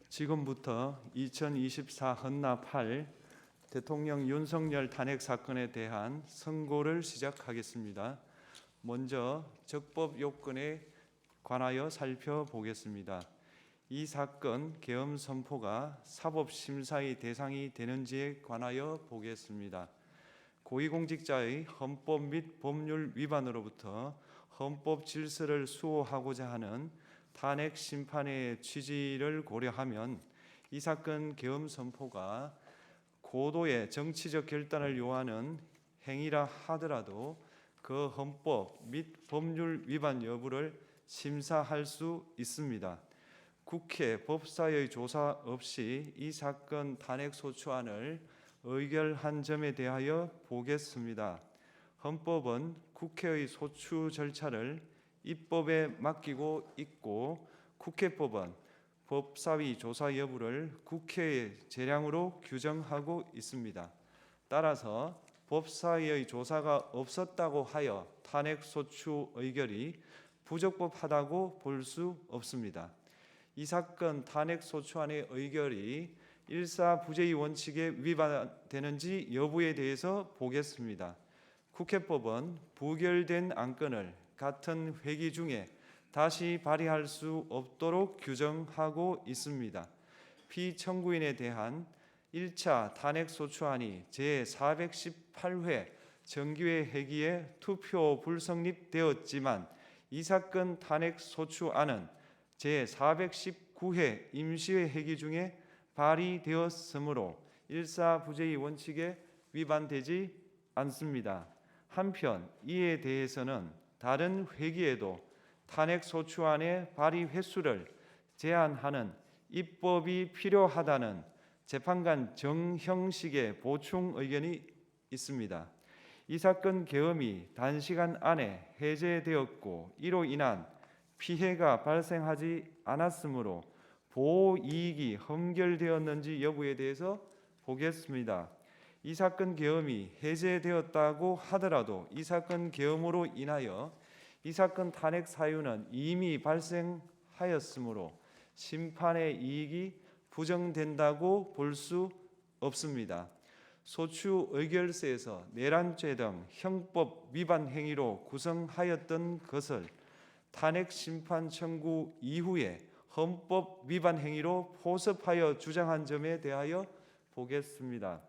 지금부터 2024 헌납 8 대통령 윤석열 탄핵 사건에 대한 선고를 시작하겠습니다. 먼저 적법 요건에 관하여 살펴보겠습니다. 이 사건 계엄 선포가 사법심사의 대상이 되는지에 관하여 보겠습니다. 고위공직자의 헌법 및 법률 위반으로부터 헌법 질서를 수호하고자 하는 탄핵 심판의 취지를 고려하면 이 사건 계엄 선포가 고도의 정치적 결단을 요하는 행위라 하더라도 그 헌법 및 법률 위반 여부를 심사할 수 있습니다. 국회 법사의 조사 없이 이 사건 탄핵 소추안을 의결한 점에 대하여 보겠습니다. 헌법은 국회의 소추 절차를 입법에 맡기고 있고 국회법은 법사위 조사 여부를 국회의 재량으로 규정하고 있습니다. 따라서 법사위의 조사가 없었다고 하여 탄핵 소추 의결이 부적법하다고 볼 수 없습니다. 이 사건 탄핵 소추안의 의결이 일사부재의 원칙에 위반되는지 여부에 대해서 보겠습니다. 국회법은 부결된 안건을 같은 회기 중에 다시 발의할 수 없도록 규정하고 있습니다. 피청구인에 대한 1차 탄핵소추안이 제418회 정기회 회기에 투표 불성립되었지만 이 사건 탄핵소추안은 제419회 임시회 회기 중에 발의되었으므로 일사부재의 원칙에 위반되지 않습니다. 한편 이에 대해서는 다른 회기에도 탄핵소추안의 발의 횟수를 제한하는 입법이 필요하다는 재판관 정형식의 보충 의견이 있습니다. 이 사건 계엄이 단시간 안에 해제되었고 이로 인한 피해가 발생하지 않았으므로 보호 이익이 헌결되었는지 여부에 대해서 보겠습니다. 이 사건 계엄이 해제되었다고 하더라도 이 사건 계엄으로 인하여 이 사건 탄핵 사유는 이미 발생하였으므로 심판의 이익이 부정된다고 볼 수 없습니다. 소추 의결서에서 내란죄 등 형법 위반 행위로 구성하였던 것을 탄핵 심판 청구 이후에 헌법 위반 행위로 포섭하여 주장한 점에 대하여 보겠습니다.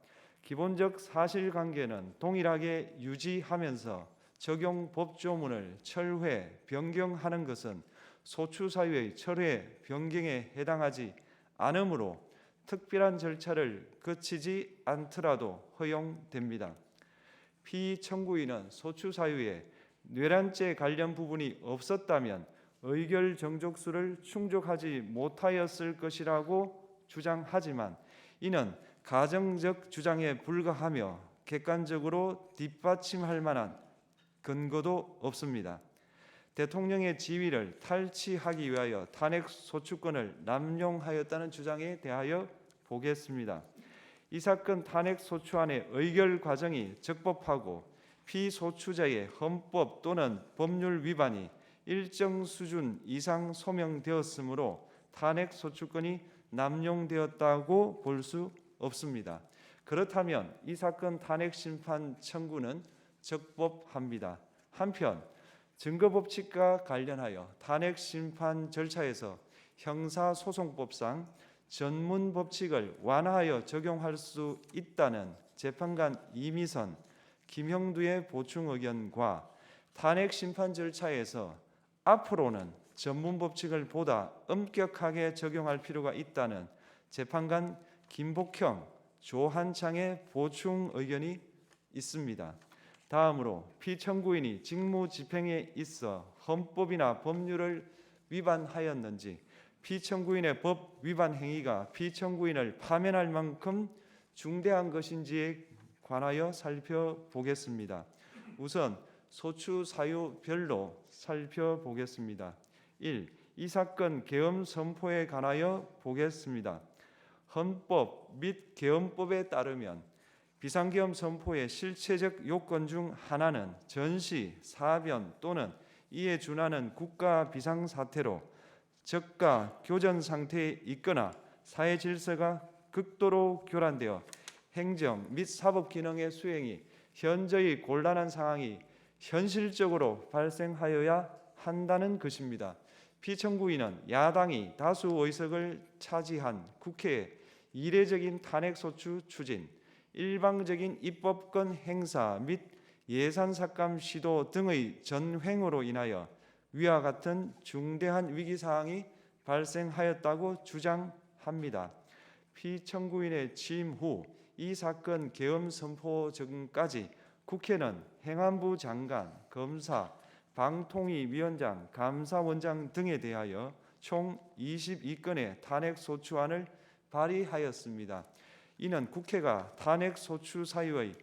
기본적 사실관계는 동일하게 유지하면서 적용 법조문을 철회, 변경하는 것은 소추 사유의 철회, 변경에 해당하지 않으므로 특별한 절차를 거치지 않더라도 허용됩니다. 피청구인은 소추 사유에 내란죄 관련 부분이 없었다면 의결 정족수를 충족하지 못하였을 것이라고 주장하지만 이는 가정적 주장에 불과하며 객관적으로 뒷받침할 만한 근거도 없습니다. 대통령의 지위를 탈취하기 위하여 탄핵 소추권을 남용하였다는 주장에 대하여 보겠습니다. 이 사건 탄핵 소추안의 의결 과정이 적법하고 피소추자의 헌법 또는 법률 위반이 일정 수준 이상 소명되었으므로 탄핵 소추권이 남용되었다고 볼 수 없습니다. 그렇다면 이 사건 탄핵 심판 청구는 적법합니다. 한편 증거법칙과 관련하여 탄핵 심판 절차에서 형사소송법상 전문법칙을 완화하여 적용할 수 있다는 재판관 이미선, 김형두의 보충 의견과 탄핵 심판 절차에서 앞으로는 전문법칙을 보다 엄격하게 적용할 필요가 있다는 재판관 김복형, 조한창의 보충 의견이 있습니다. 다음으로 피청구인이 직무집행에 있어 헌법이나 법률을 위반하였는지 피청구인의 법 위반 행위가 피청구인을 파면할 만큼 중대한 것인지에 관하여 살펴보겠습니다. 우선 소추 사유별로 살펴보겠습니다. 1. 이 사건 계엄 선포에 관하여 보겠습니다. 헌법 및 계엄법에 따르면 비상계엄 선포의 실체적 요건 중 하나는 전시, 사변 또는 이에 준하는 국가 비상사태로 저가 교전 상태에 있거나 사회 질서가 극도로 교란되어 행정 및 사법 기능의 수행이 현저히 곤란한 상황이 현실적으로 발생하여야 한다는 것입니다. 피청구인은 야당이 다수 의석을 차지한 국회의 이례적인 탄핵소추 추진, 일방적인 입법권 행사 및 예산 삭감 시도 등의 전횡으로 인하여 위와 같은 중대한 위기 사항이 발생하였다고 주장합니다. 피청구인의 취임 후 이 사건 계엄 선포 전까지 국회는 행안부 장관, 검사, 방통위위원장, 감사원장 등에 대하여 총 22건의 탄핵소추안을 발의하였습니다. 이는 국회가 탄핵소추 사유의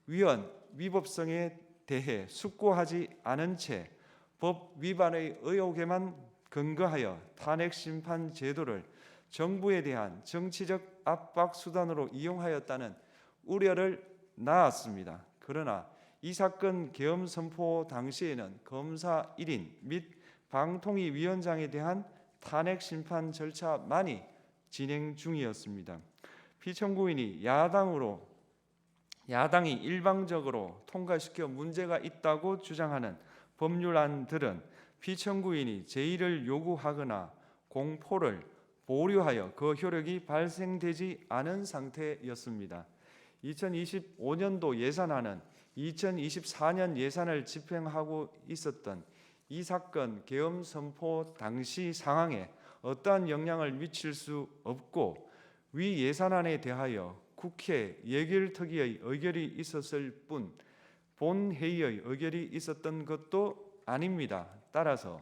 위헌, 위법성에 대해 숙고하지 않은 채 법 위반의 의혹에만 근거하여 탄핵심판 제도를 정부에 대한 정치적 압박 수단으로 이용하였다는 우려를 낳았습니다. 그러나 이 사건 계엄 선포 당시에는 검사 1인 및 방통위위원장에 대한 탄핵 심판 절차만이 진행 중이었습니다. 피청구인이 야당이 일방적으로 통과시켜 문제가 있다고 주장하는 법률안들은 피청구인이 제의를 요구하거나 공포를 보류하여 그 효력이 발생되지 않은 상태였습니다. 2025년도 예산안은 2024년 예산을 집행하고 있었던 이 사건 계엄 선포 당시 상황에 어떠한 영향을 미칠 수 없고 위 예산안에 대하여 국회 예결특위의 의결이 있었을 뿐 본회의의 의결이 있었던 것도 아닙니다. 따라서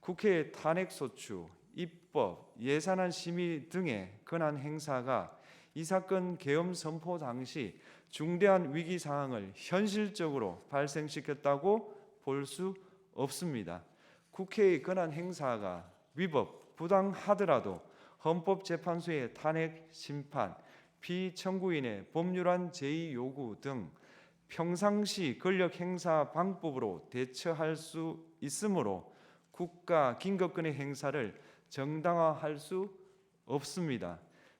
국회의 탄핵소추, 입법, 예산안 심의 등의 권한 행사가 이 사건 계엄 선포 당시 중대한 위기 상황을 현실적으로 발생시켰다고 볼 수 없습니다. 국회의 권한 행사가 위법, 부당하더라도 헌법재판소의 탄핵 심판, 피청구인의 법률안 제의 요구 등 평상시 권력 행사 방법으로 대처할 수 있으므로 국가 긴급권의 행사를 정당화할 수 없습니다.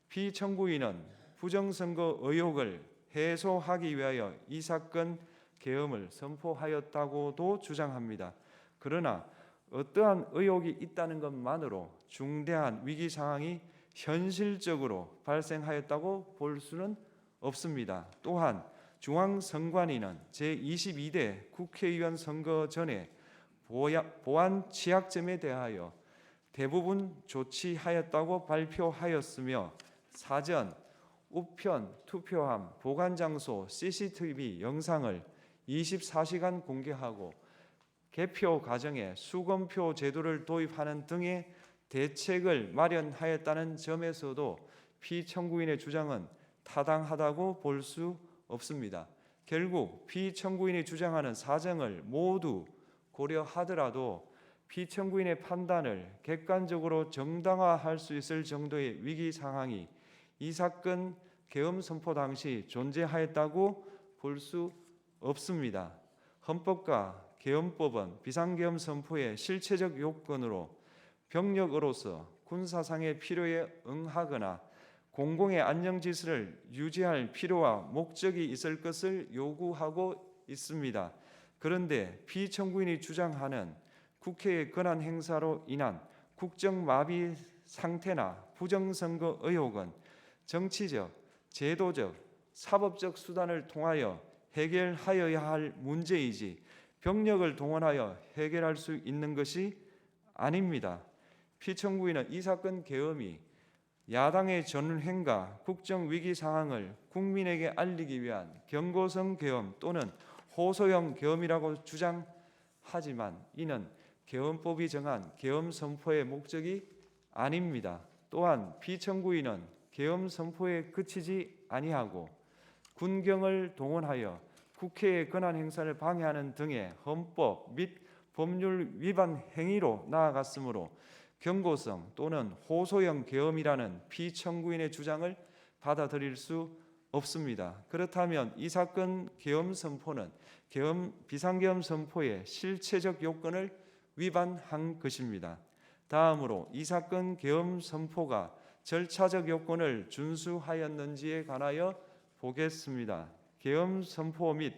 피청구인은 부정선거 의혹을 해소하기 위하여 이 사건 계엄을 선포하였다고도 주장합니다. 그러나 어떠한 의혹이 있다는 것만으로 중대한 위기 상황이 현실적으로 발생하였다고 볼 수는 없습니다. 또한 중앙선관위는 제22대 국회의원 선거 전에 보안 취약점에 대하여 대부분 조치하였다고 발표하였으며 사전, 우편, 투표함, 보관장소, CCTV 영상을 24시간 공개하고 개표 과정에 수검표 제도를 도입하는 등의 대책을 마련하였다는 점에서도 피청구인의 주장은 타당하다고 볼 수 없습니다. 결국 피청구인이 주장하는 사정을 모두 고려하더라도 피청구인의 판단을 객관적으로 정당화할 수 있을 정도의 위기 상황이 이 사건 계엄 선포 당시 존재하였다고 볼 수 없습니다. 헌법과 계엄법은 비상계엄 선포의 실체적 요건으로 병력으로서 군사상의 필요에 응하거나 공공의 안녕 질서를 유지할 필요와 목적이 있을 것을 요구하고 있습니다. 그런데 피청구인이 주장하는 국회의 권한 행사로 인한 국정마비 상태나 부정선거 의혹은 정치적, 제도적, 사법적 수단을 통하여 해결하여야 할 문제이지 병력을 동원하여 해결할 수 있는 것이 아닙니다. 피청구인은 이 사건 계엄이 야당의 전횡과 국정위기 상황을 국민에게 알리기 위한 경고성 계엄 또는 호소형 계엄이라고 주장하지만 이는 계엄법이 정한 계엄 선포의 목적이 아닙니다. 또한 피청구인은 계엄 선포에 그치지 아니하고 군경을 동원하여 국회의 권한 행사를 방해하는 등의 헌법 및 법률 위반 행위로 나아갔으므로 경고성 또는 호소형 계엄이라는 피청구인의 주장을 받아들일 수 없습니다. 그렇다면 이 사건 계엄 선포는 비상계엄 선포의 실체적 요건을 위반한 것입니다. 다음으로 이 사건 계엄 선포가 절차적 요건을 준수하였는지에 관하여 보겠습니다. 계엄 선포 및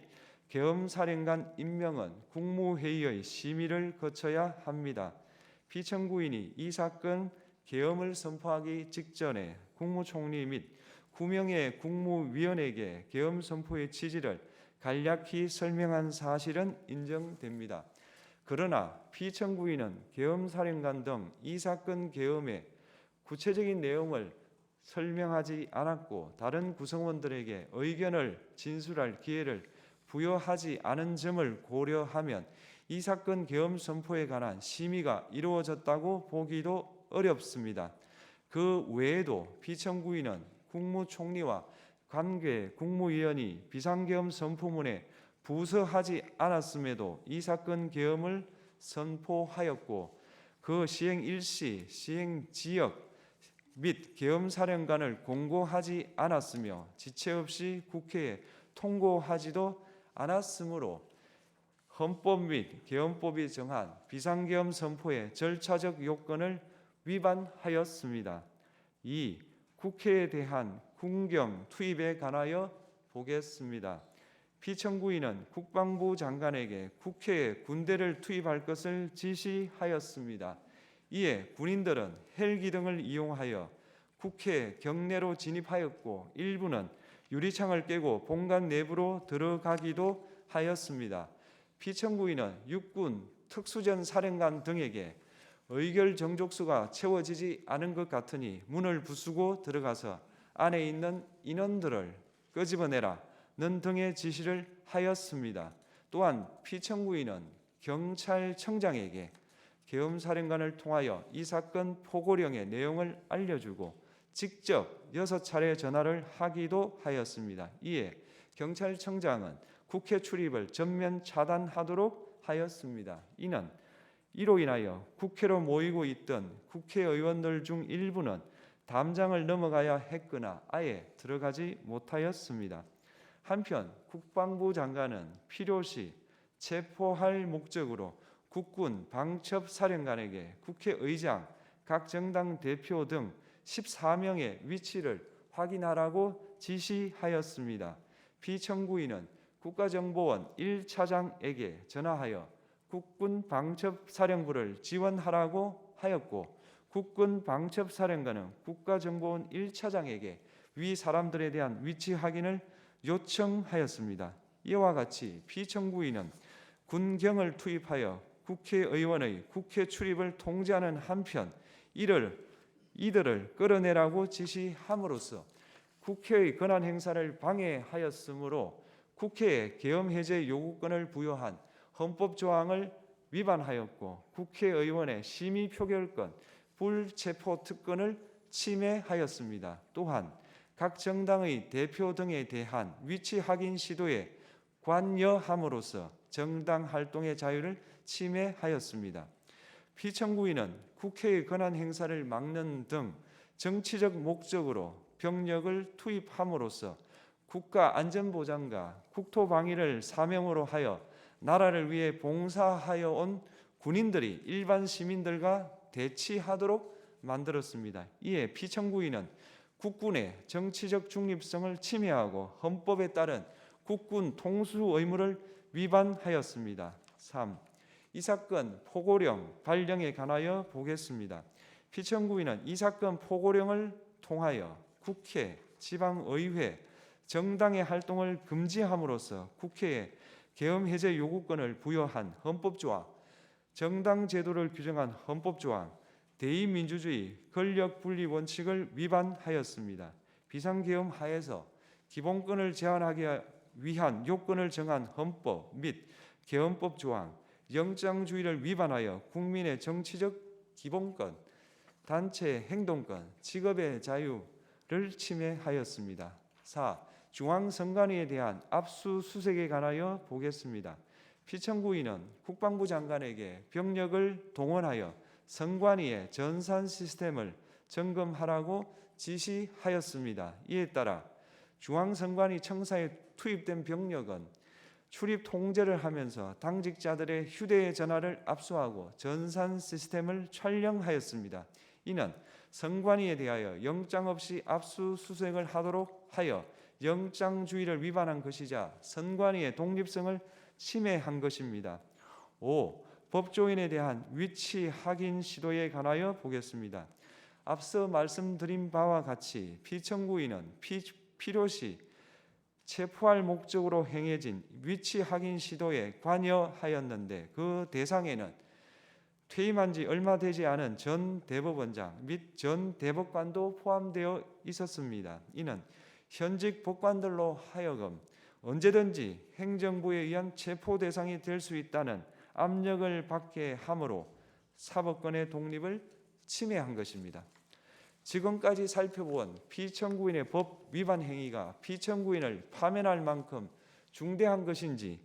계엄 사령관 임명은 국무회의의 심의를 거쳐야 합니다. 피청구인이 이 사건 계엄을 선포하기 직전에 국무총리 및 9명의 국무위원에게 계엄 선포의 취지를 간략히 설명한 사실은 인정됩니다. 그러나 피청구인은 계엄사령관 등 이 사건 계엄의 구체적인 내용을 설명하지 않았고 다른 구성원들에게 의견을 진술할 기회를 부여하지 않은 점을 고려하면 이 사건 계엄 선포에 관한 심의가 이루어졌다고 보기도 어렵습니다. 그 외에도 피청구인은 국무총리와 관계 국무위원이 비상계엄 선포문에 부서하지 않았음에도 이 사건 계엄을 선포하였고 그 시행 일시, 시행 지역 및 계엄사령관을 공고하지 않았으며 지체 없이 국회에 통고하지도 않았으므로 헌법 및 계엄법이 정한 비상계엄 선포의 절차적 요건을 위반하였습니다. 2. 국회에 대한 군경 투입에 관하여 보겠습니다. 피청구인은 국방부 장관에게 국회에 군대를 투입할 것을 지시하였습니다. 이에 군인들은 헬기 등을 이용하여 국회 경내로 진입하였고 일부는 유리창을 깨고 본관 내부로 들어가기도 하였습니다. 피청구인은 육군 특수전 사령관 등에게 의결 정족수가 채워지지 않은 것 같으니 문을 부수고 들어가서 안에 있는 인원들을 끄집어내라는 등의 지시를 하였습니다. 또한 피청구인은 경찰청장에게 계엄사령관을 통하여 이 사건 포고령의 내용을 알려주고 직접 6차례 전화를 하기도 하였습니다. 이에 경찰청장은 국회 출입을 전면 차단하도록 하였습니다. 이로 인하여 국회로 모이고 있던 국회의원들 중 일부는 담장을 넘어가야 했거나 아예 들어가지 못하였습니다. 한편 국방부 장관은 필요시 체포할 목적으로 국군 방첩사령관에게 국회의장, 각 정당 대표 등 14명의 위치를 확인하라고 지시하였습니다. 피청구인은 국가정보원 1차장에게 전화하여 국군 방첩사령부를 지원하라고 하였고 국군 방첩사령관은 국가정보원 1차장에게 위 사람들에 대한 위치 확인을 요청하였습니다. 이와 같이 피청구인은 군경을 투입하여 국회의원의 국회 출입을 통제하는 한편 이들을 끌어내라고 지시함으로써 국회의 권한 행사를 방해하였으므로 국회에 계엄 해제 요구권을 부여한 헌법 조항을 위반하였고 국회의원의 심의 표결권, 불체포 특권을 침해하였습니다. 또한 각 정당의 대표 등에 대한 위치 확인 시도에 관여함으로써 정당 활동의 자유를 침해하였습니다. 피청구인은 국회의 권한 행사를 막는 등 정치적 목적으로 병력을 투입함으로써 국가 안전보장과 국토방위를 사명으로 하여 나라를 위해 봉사하여 온 군인들이 일반 시민들과 대치하도록 만들었습니다. 이에 피청구인은 국군의 정치적 중립성을 침해하고 헌법에 따른 국군 통수 의무를 위반하였습니다. 3. 이 사건 포고령 발령에 관하여 보겠습니다. 피청구인은 이 사건 포고령을 통하여 국회, 지방의회, 정당의 활동을 금지함으로써 국회에 계엄 해제 요구권을 부여한 헌법조항, 정당 제도를 규정한 헌법조항, 대의민주주의 권력 분리 원칙을 위반하였습니다. 비상계엄 하에서 기본권을 제한하기 위한 요건을 정한 헌법 및 계엄법 조항, 영장주의를 위반하여 국민의 정치적 기본권, 단체 행동권, 직업의 자유를 침해하였습니다. 4. 중앙선관위에 대한 압수수색에 관하여 보겠습니다. 피청구인은 국방부 장관에게 병력을 동원하여 선관위의 전산 시스템을 점검하라고 지시하였습니다. 이에 따라 중앙선관위 청사에 투입된 병력은 출입 통제를 하면서 당직자들의 휴대전화를 압수하고 전산 시스템을 촬영하였습니다. 이는 선관위에 대하여 영장 없이 압수수색을 하도록 하여 영장주의를 위반한 것이자 선관위의 독립성을 침해한 것입니다. 5. 법조인에 대한 위치 확인 시도에 관하여 보겠습니다. 앞서 말씀드린 바와 같이 피청구인은 필요시 체포할 목적으로 행해진 위치 확인 시도에 관여하였는데 그 대상에는 퇴임한 지 얼마 되지 않은 전 대법원장 및 전 대법관도 포함되어 있었습니다. 이는 현직 법관들로 하여금 언제든지 행정부에 의한 체포 대상이 될 수 있다는 압력을 받게 함으로 사법권의 독립을 침해한 것입니다. 지금까지 살펴본 피청구인의 법 위반 행위가 피청구인을 파면할 만큼 중대한 것인지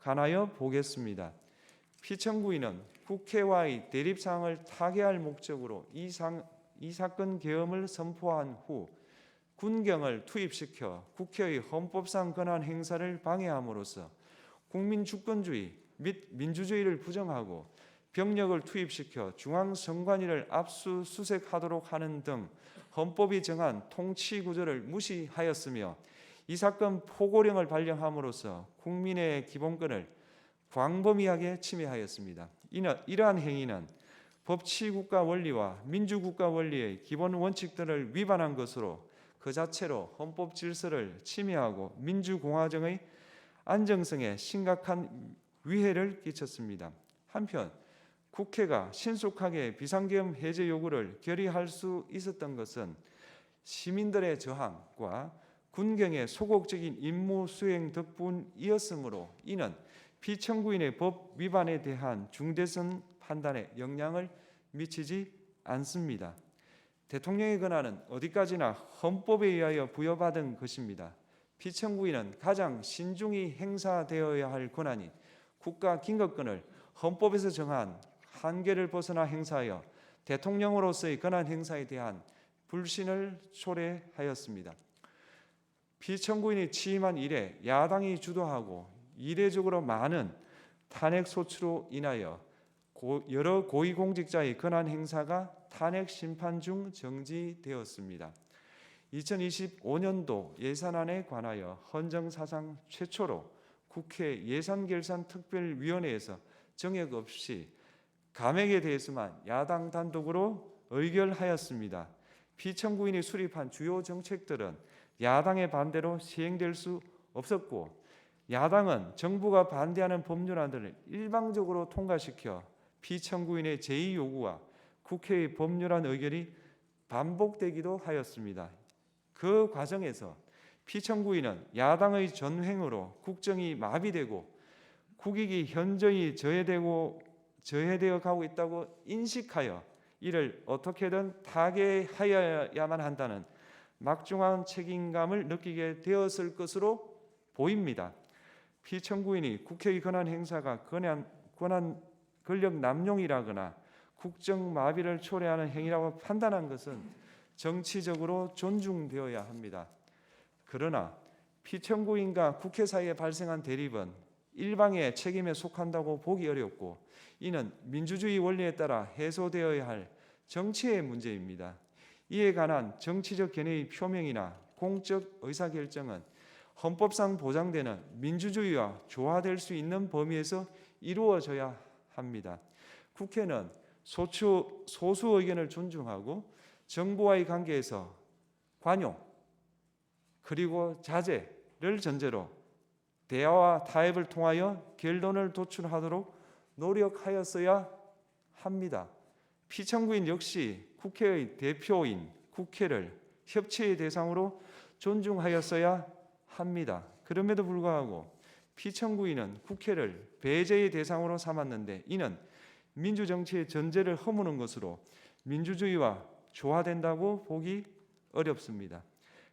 관하여 보겠습니다. 피청구인은 국회와의 대립상황을 타개할 목적으로 이 사건 계엄을 선포한 후 군경을 투입시켜 국회의 헌법상 권한 행사를 방해함으로써 국민 주권주의 및 민주주의를 부정하고 병력을 투입시켜 중앙선관위를 압수수색하도록 하는 등 헌법이 정한 통치구조를 무시하였으며 이 사건 포고령을 발령함으로써 국민의 기본권을 광범위하게 침해하였습니다. 이러한 행위는 법치국가 원리와 민주국가 원리의 기본 원칙들을 위반한 것으로 그 자체로 헌법 질서를 침해하고 민주공화정의 안정성에 심각한 위해를 끼쳤습니다. 한편 국회가 신속하게 비상계엄 해제 요구를 결의할 수 있었던 것은 시민들의 저항과 군경의 소극적인 임무 수행 덕분이었으므로 이는 피청구인의 법 위반에 대한 중대성 판단에 영향을 미치지 않습니다. 대통령의 권한은 어디까지나 헌법에 의하여 부여받은 것입니다. 피청구인은 가장 신중히 행사되어야 할 권한인 국가 긴급권을 헌법에서 정한 한계를 벗어나 행사하여 대통령으로서의 권한 행사에 대한 불신을 초래하였습니다. 피청구인이 취임한 이래 야당이 주도하고 이례적으로 많은 탄핵 소추로 인하여 여러 고위공직자의 권한 행사가 탄핵 심판 중 정지되었습니다. 2025년도 예산안에 관하여 헌정사상 최초로 국회 예산결산특별위원회에서 정액 없이 감액에 대해서만 야당 단독으로 의결하였습니다. 피청구인이 수립한 주요 정책들은 야당의 반대로 시행될 수 없었고 야당은 정부가 반대하는 법률안들을 일방적으로 통과시켜 피청구인의 제의 요구와 국회의 법률안 의결이 반복되기도 하였습니다. 그 과정에서 피청구인은 야당의 전횡으로 국정이 마비되고 국익이 현저히 저해되어 가고 있다고 인식하여 이를 어떻게든 타개하여야만 한다는 막중한 책임감을 느끼게 되었을 것으로 보입니다. 피청구인이 국회의 권한 행사가 권력 남용이라거나 국정 마비를 초래하는 행위라고 판단한 것은 정치적으로 존중되어야 합니다. 그러나 피청구인과 국회 사이에 발생한 대립은 일방의 책임에 속한다고 보기 어렵고 이는 민주주의 원리에 따라 해소되어야 할 정치의 문제입니다. 이에 관한 정치적 견해의 표명이나 공적 의사결정은 헌법상 보장되는 민주주의와 조화될 수 있는 범위에서 이루어져야 합니다. 국회는 소수 의견을 존중하고 정부와의 관계에서 관용 그리고 자제를 전제로 대화와 타협을 통하여 결론을 도출하도록 노력하였어야 합니다. 피청구인 역시 국회의 대표인 국회를 협치의 대상으로 존중하였어야 합니다. 그럼에도 불구하고 피청구인은 국회를 배제의 대상으로 삼았는데 이는 민주정치의 전제를 허무는 것으로 민주주의와 조화된다고 보기 어렵습니다.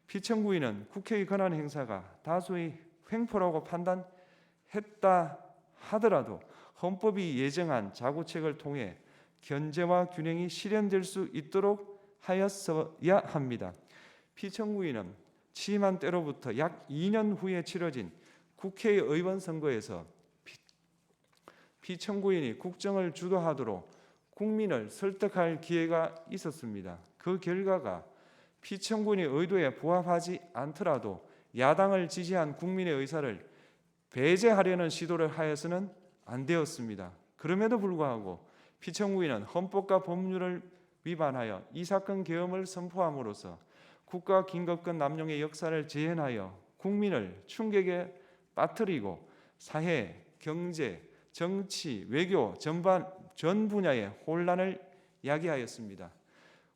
피청구인은 국회의 권한 행사가 다수의 횡포라고 판단했다 하더라도 헌법이 예정한 자구책을 통해 견제와 균형이 실현될 수 있도록 하였어야 합니다. 피청구인은 취임한 때로부터 약 2년 후에 치러진 국회의원 선거에서 피청구인이 국정을 주도하도록 국민을 설득할 기회가 있었습니다. 그 결과가 피청구인의 의도에 부합하지 않더라도 야당을 지지한 국민의 의사를 배제하려는 시도를 하여서는 안 되었습니다. 그럼에도 불구하고 피청구인은 헌법과 법률을 위반하여 이 사건 계엄을 선포함으로써 국가 긴급권 남용의 역사를 재현하여 국민을 충격에 빠뜨리고 사회, 경제, 정치, 외교 전 분야의 혼란을 야기하였습니다.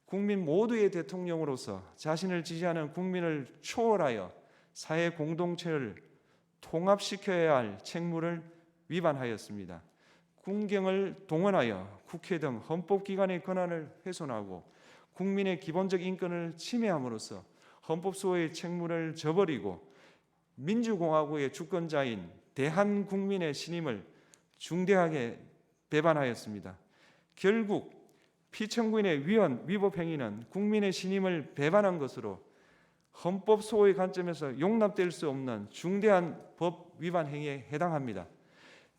국민 모두의 대통령으로서 자신을 지지하는 국민을 초월하여 사회 공동체를 통합시켜야 할 책무를 위반하였습니다. 군경을 동원하여 국회 등 헌법기관의 권한을 훼손하고 국민의 기본적 인권을 침해함으로써 헌법소의 책무를 저버리고 민주공화국의 주권자인 대한국민의 신임을 중대하게 배반하였습니다. 결국 피청구인의 위법 행위는 국민의 신임을 배반한 것으로 헌법소의 관점에서 용납될 수 없는 중대한 법 위반 행위에 해당합니다.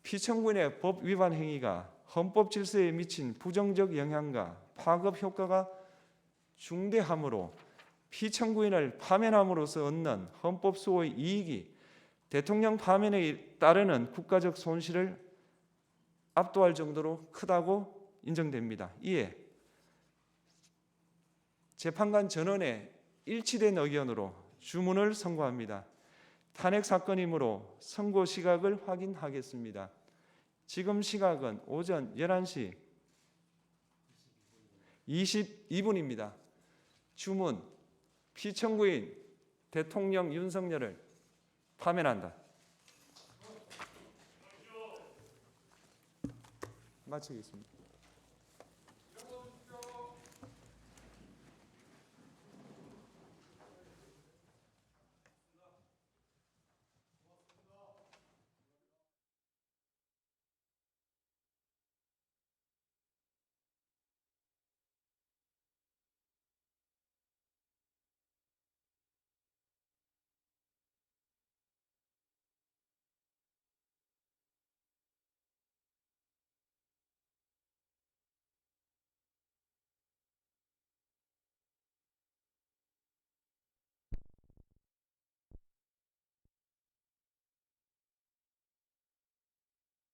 피청구인의 법 위반 행위가 헌법 질서에 미친 부정적 영향과 파급 효과가 중대하므로 피청구인을 파면함으로써 얻는 헌법소의 이익이 대통령 파면에 따르는 국가적 손실을 압도할 정도로 크다고 인정됩니다. 이에 재판관 전원의 일치된 의견으로 주문을 선고합니다. 탄핵 사건이므로 선고 시각을 확인하겠습니다. 지금 시각은 오전 11시 22분입니다. 주문: 피청구인 대통령 윤석열을 파면한다. 마치겠습니다.